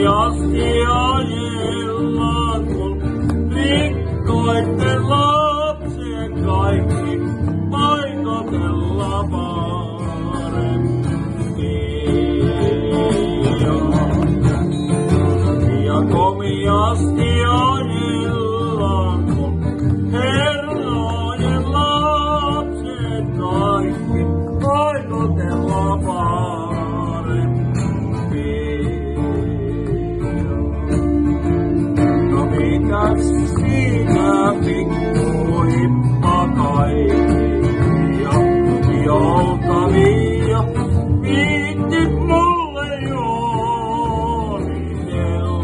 komiasti ajellaan, kun rikkoitte lapsen kaikki paikotella parempia. Ja komiasti ajellaan, kun herrojen lapset kaikki paikotella parempia. No mitäs siitä pikkuhippa kaikkia joutavia viittit mulle juonitella?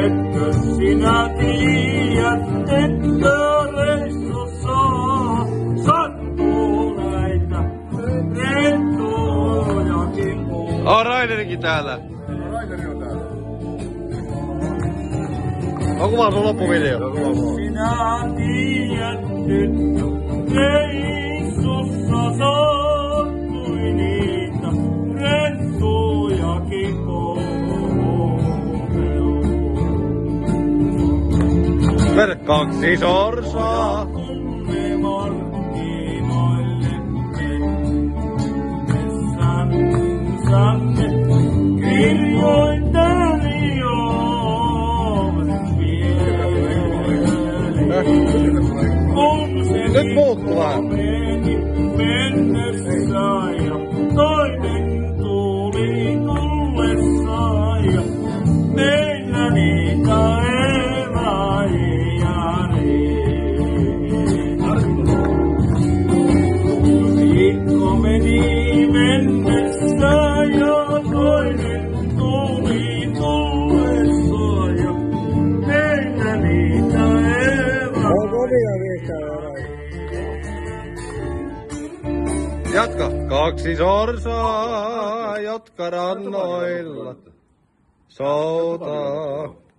Etkö sinä tiedät, että reissussa sattuu näitä rettujakin? Rainerikin täällä. Raineri on täällä. Onko vaan sun loppuvideo? Sinä tiedät nyt, reissussa sattui niitä rettujakin Per 2 sorsaa. kun me markkinoille mennessänne kirjoitteli oven vielä. Kun se Nyt muuttuu vähän. meni mennessä ja toinen tuli tullessa ja meillä niitä eväjiä viikko meni mennessä ja toinen tuli tullessa ja meillä niitä eväjiä. Jatka. 2 sorsaa, jotka rannoilla soutaa.